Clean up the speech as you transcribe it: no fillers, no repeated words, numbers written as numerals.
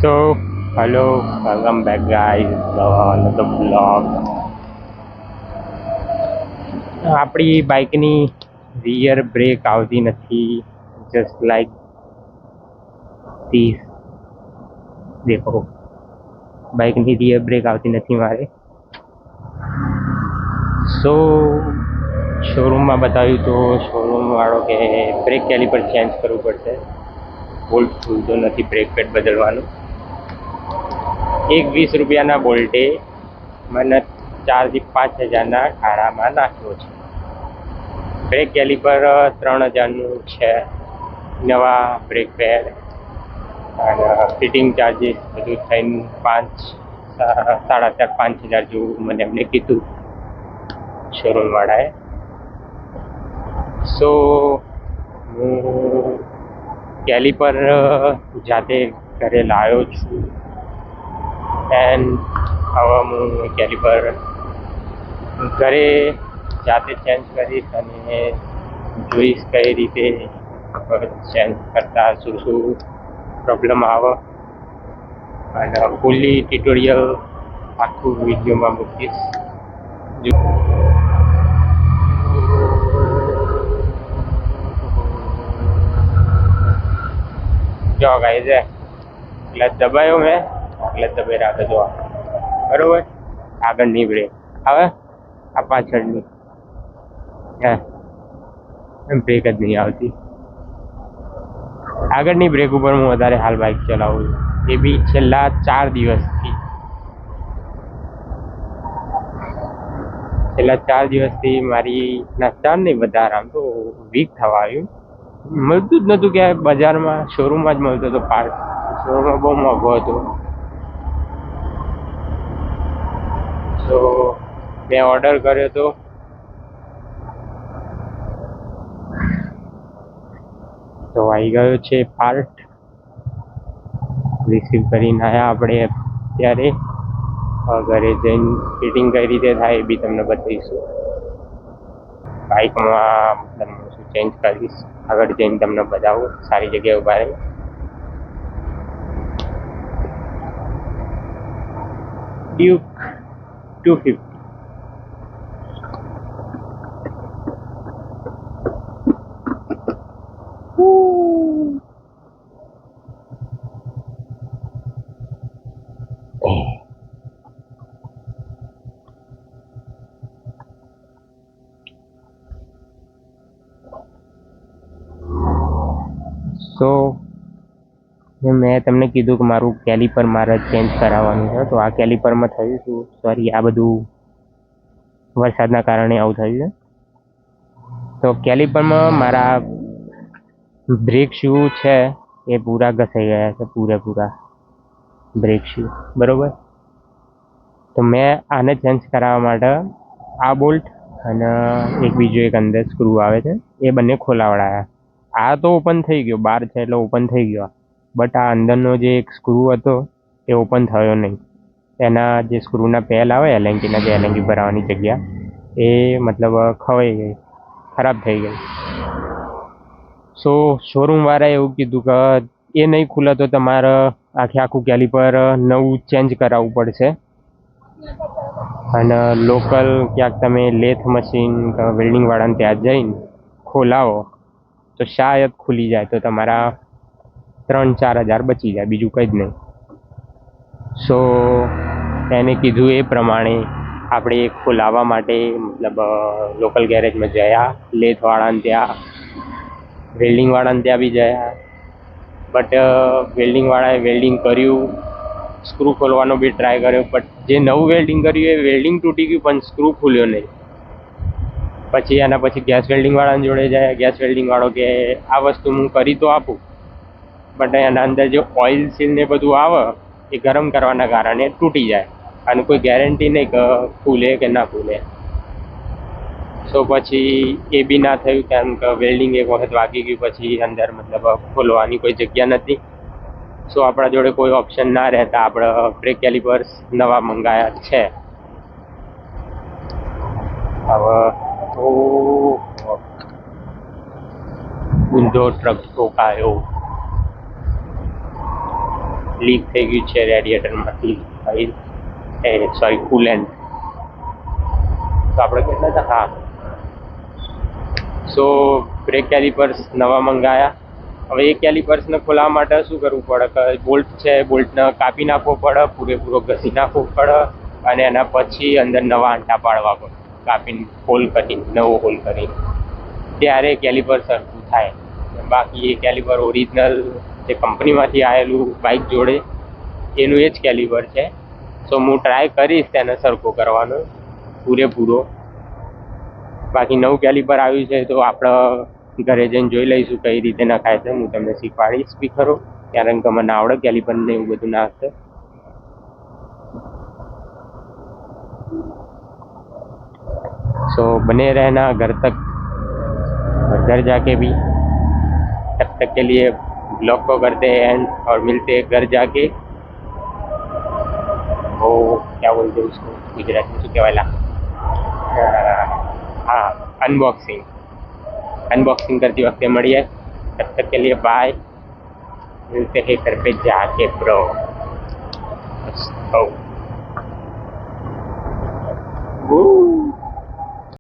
So, hello, welcome back, guys. Another vlog. આપણી બાઇકની rear break આવતી નથી. Just like this. દેખો, બાઇકની રિયર બ્રેક આવતી નથી મારે. સો શોરૂમમાં બતાવ્યું તો શોરૂમ વાળો કે બ્રેક કેલિપર ચેન્જ કરવું પડશે. બોલ્ટ ખુલતો નથી બ્રેક પેડ બદલવાનું. એક 20 રૂપિયાના બોલ્ટે મને 4 થી 5 હજારના ખાડામાં નાખ્યો છે. બ્રેક કેલિપર 3000નું છે. નવા બ્રેક પેડ અને ફિટિંગ ચાર્જીસ બધું થઈને 4.5 જેવું મને એમને કીધું શોરૂમ વાળાએ. સો હું કેલિપર જાતે ઘરે લાવ્યો છું એન્ડ હવે હું કેલિપર ઘરે જાતે ચેન્જ કરીશ અને જોઈશ કઈ રીતે ચેન્જ કરતા શું પ્રોબ્લેમ આવે અને ફૂલી ટ્યુટોરિયલ આખું વિડીયોમાં મૂકીશ. જો ગાઈસ ક્લચ દબાયો મેં, ક્લચ દબાઈ રાખે જો બરોબર. આગળની બ્રેક આવે, આ પાછળની બ્રેક જ નહીં આવતી. આગળની બ્રેક ઉપર હું વધારે હાલ બાઇક ચલાવું છું, એ બી છેલ્લા 4 દિવસથી. મારી ના 4 નહીં, વધારે આમ તો વીક થવા આવ્યું. મળતું જ નહોતું ક્યાંય બજારમાં, શોરૂમમાં જ મળતો હતો પાર્ટ. શોરૂમમાં બહુ મોંઘો હતો. તો મેં ઓર્ડર કર્યો હતો. તો આવી ગયો છે પાર્ટ. રિસીવ કરીને આવ્યા આપણે અત્યારે. ઘરે જઈને ફિટિંગ કઈ રીતે થાય એ બી તમને બતાવીશું. બાઇકમાં મતલબ હું શું ચેન્જ કરીશ આગળ જઈને તમને બતાવું. સારી જગ્યાએ ઉભા રહી. ડ્યુક 250. સો મેં તમને કીધું કે મારું કેલિપર મારે ચેન્જ કરાવવાનું છે. તો આ કેલિપરમાં થયું શું, સોરી, આ બધું વરસાદના કારણે આવું થયું છે. તો કેલિપરમાં મારા બ્રેક શૂ છે એ પૂરા ઘસાઈ ગયા છે, પૂરેપૂરા બ્રેક શૂ બરોબર. તો મેં આને ચેન્જ કરાવવા માટે આ બોલ્ટ અને એક બીજો એક અંદર સ્ક્રૂ આવે છે એ બંને ખોલાવડાયા. આ તો ઓપન થઈ ગયો, બહાર છે એટલે ઓપન થઈ ગયો. બટ આ અંદરનો જે એક સ્ક્રૂ હતો એ ઓપન થયો નહીં. એના જે સ્ક્રૂના પેલ આવે એલએનટીના, જે એલએનટી ભરાવાની જગ્યા, એ મતલબ ખવાઈ ગઈ, ખરાબ થઈ ગઈ. સો શોરૂમવાળાએ એવું કીધું કે એ નહીં ખુલે તો તમારે આખું કેલિપર નવું ચેન્જ કરાવવું પડશે. અને લોકલ ક્યાંક તમે લેથ મશીન વેલ્ડિંગવાળાને ત્યાં જઈને ખોલાવો તો શાયદ ખુલી જાય. તો તમારા 3-4 હજાર બચી જાય, બીજું કંઈ જ નહીં. સો એને કીધું એ પ્રમાણે આપણે ખોલાવવા માટે મતલબ લોકલ ગેરેજમાં ગયા, લેથવાળાને ત્યાં, વેલ્ડિંગવાળાને ત્યાં બી ગયા. બટ વેલ્ડિંગવાળાએ વેલ્ડિંગ કર્યું, સ્ક્રૂ ખોલવાનો બી ટ્રાય કર્યો. બટ જે નવું વેલ્ડિંગ કર્યું એ વેલ્ડિંગ તૂટી ગયું પણ સ્ક્રૂ ખુલ્યો નહીં. પછી એના પછી ગેસ વેલ્ડિંગવાળાને જોડે જાય. ગેસ વેલ્ડિંગવાળો કે આ વસ્તુ હું કરી તો આપું, બટ એના અંદર જે ઓઇલ સીલ ને બધું આવે એ ગરમ કરવાના કારણે તૂટી જાય અને કોઈ ગેરંટી નહીં કે ખુલે કે ના ખુલે. સો પછી એ બી ના થયું, કેમ કે વેલ્ડિંગ એક વખત વાગી ગયું પછી અંદર મતલબ ખોલવાની કોઈ જગ્યા નથી. સો આપણા જોડે કોઈ ઓપ્શન ના રહેતા આપણે બ્રેક કેલિપર્સ નવા મંગાયા છે. હવે તો ઊંધો ટ્રક ઠોકાયો. લીક થઈ ગયું છે રેડિએટરમાંથી ઓઇલ, સોરી કુલેન્ટ. તો આપણે કેટલા હતા? હા. સો બ્રેક કેલિપર્સ નવા મંગાયા. હવે એ કેલિપર્સને ખોલાવવા માટે શું કરવું પડે કે બોલ્ટ છે, બોલ્ટને કાપી નાખવો પડે, પૂરેપૂરો ઘસી નાખવો પડે, અને એના પછી અંદર નવા આંટા પાડવા પડે, કાપીને હોલ કરીને, નવો હોલ કરીને, ત્યારે કેલિપર સરખું થાય. બાકી એ કેલિપર ઓરિજિનલ જે કંપનીમાંથી આવેલું બાઇક જોડે એનું એ જ કેલિપર છે. સો હું ટ્રાય કરીશ તેને સરખો કરવાનો પૂરેપૂરો. બાકી નવું કેલિપર આવ્યું છે તો આપણે ઘરે જઈને જોઈ લઈશું કઈ રીતે નખાય છે. હું તમને શીખવાડીશ બી ખરો, કારણ કે મને આવડે કેલિપરને એવું બધું નાખશે. सो बने रहना घर तक और घर जाके भी. तब तक के लिए ब्लॉग को करते हैं एंड और मिलते हैं घर जाके. वो क्या बोलते हैं उसको गुजराती में, શું કહેવાય? हाँ, अनबॉक्सिंग करती वक्त મળીએ. तब तक के लिए बाय. मिलते हैं घर पे जाके ब्रो. Oh.